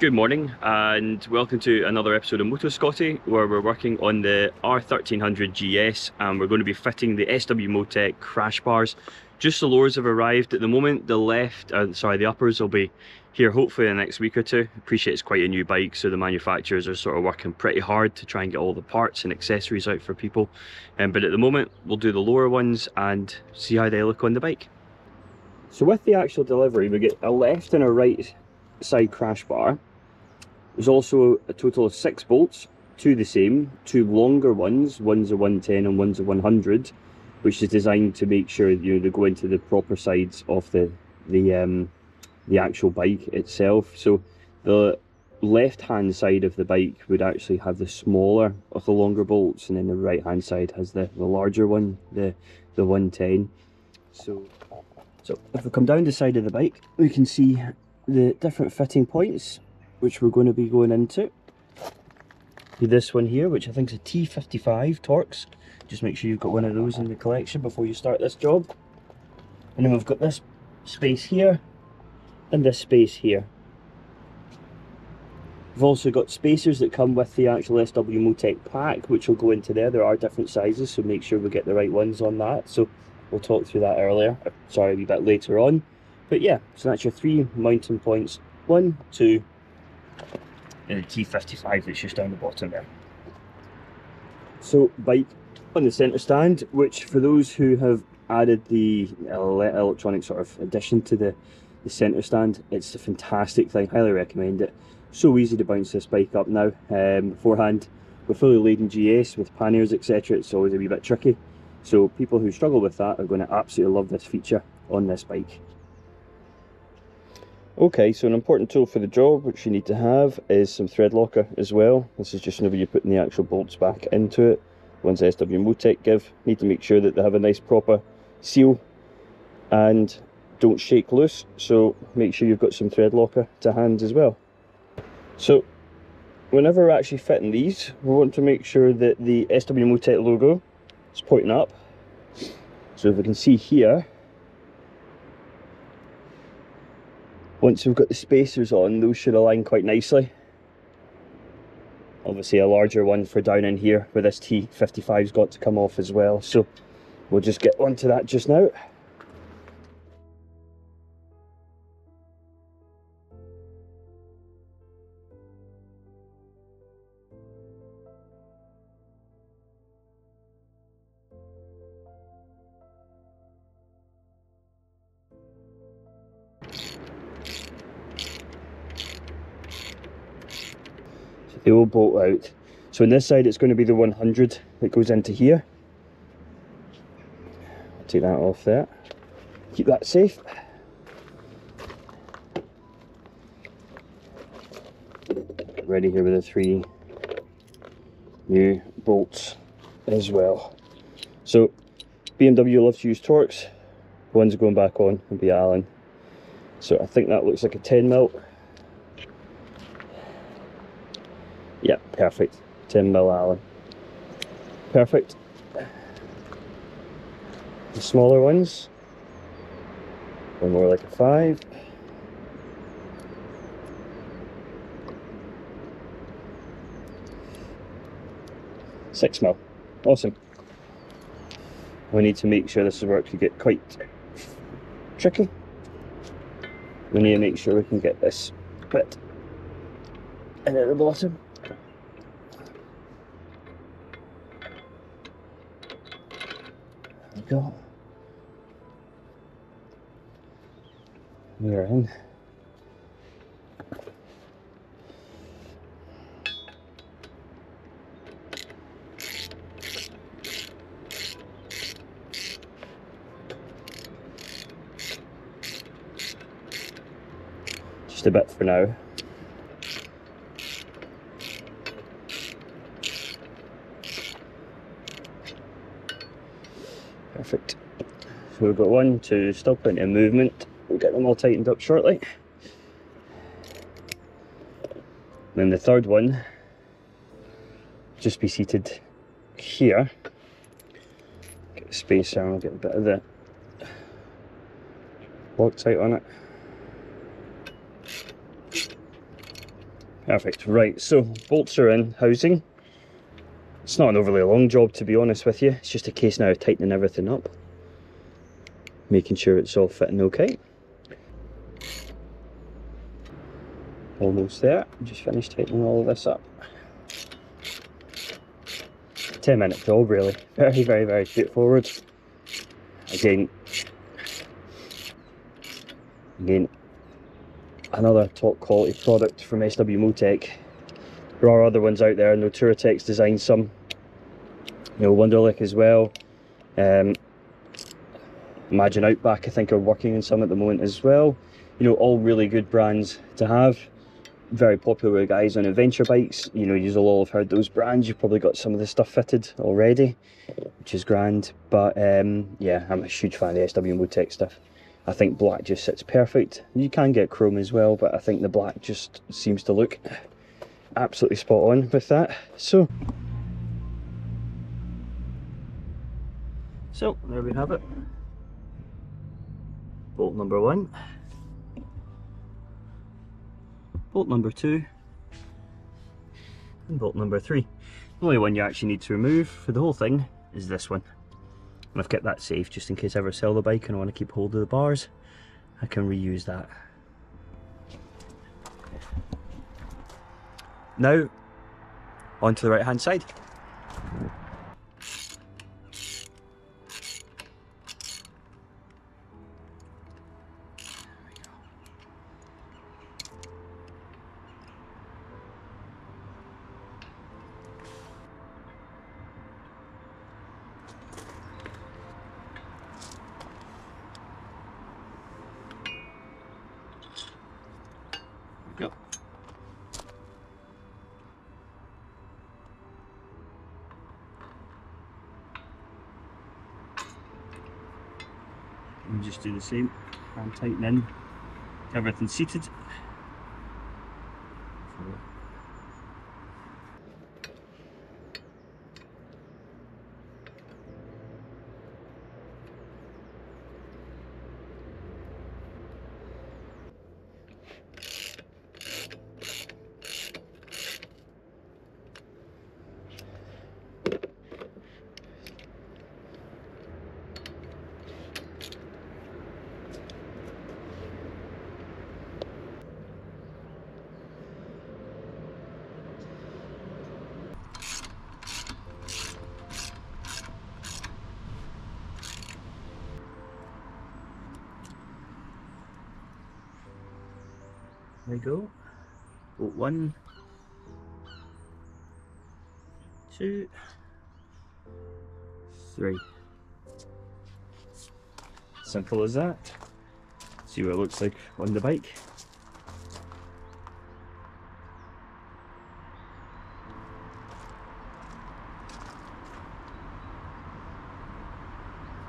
Good morning and welcome to another episode of Moto Scotty, where we're working on the R1300GS and we're going to be fitting the SW Motech crash bars. Just the lowers have arrived at the moment. The uppers will be here hopefully in the next week or two. Appreciate it's quite a new bike, so the manufacturers are sort of working pretty hard to try and get all the parts and accessories out for people. But at the moment we'll do the lower ones and see how they look on the bike. So with the actual delivery, we get a left and a right side crash bar. There's also a total of 6 bolts, 2 the same, 2 longer ones, one's a 110 and one's a 100, which is designed to make sure they go into the proper sides of the actual bike itself. So the left hand side of the bike would actually have the smaller of the longer bolts, and then the right hand side has the larger one, the 110. So if we come down the side of the bike, we can see the different fitting points which we're going to be going into. This one here, which I think is a T55 Torx. Just make sure you've got one of those in the collection before you start this job. And then we've got this space here and this space here. We've also got spacers that come with the actual SW Motech pack, which will go into there. There are different sizes, so make sure we get the right ones on that. So we'll talk through that a wee bit later on. But yeah, so that's your 3 mounting points. 1, 2, and the T55 that's just down the bottom there. So bike on the centre stand, which for those who have added the electronic sort of addition to the centre stand, it's a fantastic thing. Highly recommend it. So easy to bounce this bike up now. Beforehand, with fully laden GS with panniers etc, it's always a wee bit tricky. So people who struggle with that are going to absolutely love this feature on this bike. Okay, so an important tool for the job which you need to have is some thread locker as well. This is just whenever you're putting the actual bolts back into it. Ones SW Motech give, need to make sure that they have a nice proper seal and don't shake loose, so make sure you've got some thread locker to hand as well. So whenever we're actually fitting these, we want to make sure that the SW Motech logo is pointing up. So if we can see here, once we've got the spacers on, those should align quite nicely. Obviously a larger one for down in here where this T55's got to come off as well, so we'll just get onto that just now. They will bolt out. So on this side it's going to be the 100 that goes into here. I'll take that off there. Keep that safe. Ready here with the 3 new bolts as well. So BMW loves to use Torx. The ones going back on will be Allen. So I think that looks like a 10mm. Yeah, perfect. 10mm Allen. Perfect. The smaller ones are more like a 5. $6mm. Awesome. We need to make sure this works. You get quite tricky. We need to make sure we can get this bit in at the bottom. There we go. We are in. Just a bit for now. Perfect. So we've got 1, 2, still plenty of movement. We'll get them all tightened up shortly. Then the third one, just be seated here. Get the space down, I'll get a bit of the Loctite on it. Perfect. Right, so bolts are in, housing. It's not an overly long job, to be honest with you. It's just a case now of tightening everything up, making sure it's all fitting okay. Almost there. Just finished tightening all of this up. 10-minute job, really. Very straightforward. Again, another top quality product from SW Motech. There are other ones out there. I know Touratech's designed some, you know, Wonderlic as well. Imagine Outback, I think, are working on some at the moment as well. You know, all really good brands to have. Very popular with guys on adventure bikes. You know, you'll all have heard those brands. You've probably got some of the stuff fitted already, which is grand. But yeah, I'm a huge fan of the SW Motech stuff. I think black just sits perfect. You can get chrome as well, but I think the black just seems to look absolutely spot on with that. So there we have it. Bolt number 1, bolt number 2, and bolt number 3. The only one you actually need to remove for the whole thing is this one. And I've kept that safe just in case I ever sell the bike and I want to keep hold of the bars. I can reuse that. Now, onto the right hand side. Go. And just do the same and tighten in. Everything seated. There we go. Bolt 1, 2, 3. Simple as that. See what it looks like on the bike.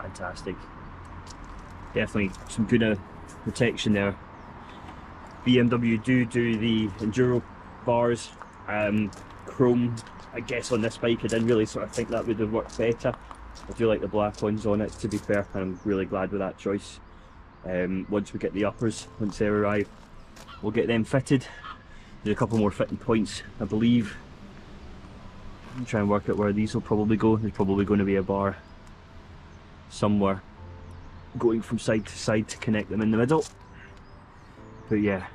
Fantastic. Definitely some good protection there. BMW do the enduro bars, chrome. I guess on this bike I didn't really sort of think that would have worked better. I do like the black ones on it, to be fair, and I'm really glad with that choice. Once we get the uppers, once they arrive, we'll get them fitted. There's a couple more fitting points, I believe. I'll try and work out where these will probably go. There's probably going to be a bar somewhere going from side to side to connect them in the middle. But yeah,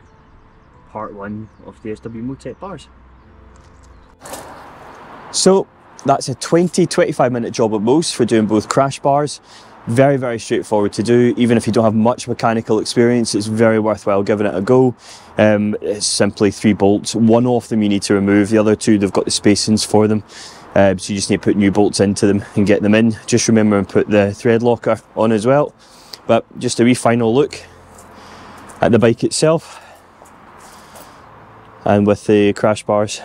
part 1 of the SW Motech bars. So that's a 20-25 minute job at most for doing both crash bars. Very straightforward to do. Even if you don't have much mechanical experience, it's very worthwhile giving it a go. It's simply 3 bolts. One of them you need to remove, the other 2 they've got the spacings for them. So you just need to put new bolts into them and get them in. Just remember and put the thread locker on as well. But just a wee final look at the bike itself, and with the crash bars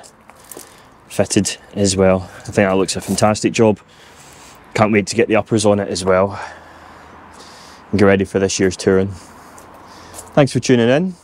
fitted as well. I think that looks a fantastic job. Can't wait to get the uppers on it as well and get ready for this year's touring. Thanks for tuning in.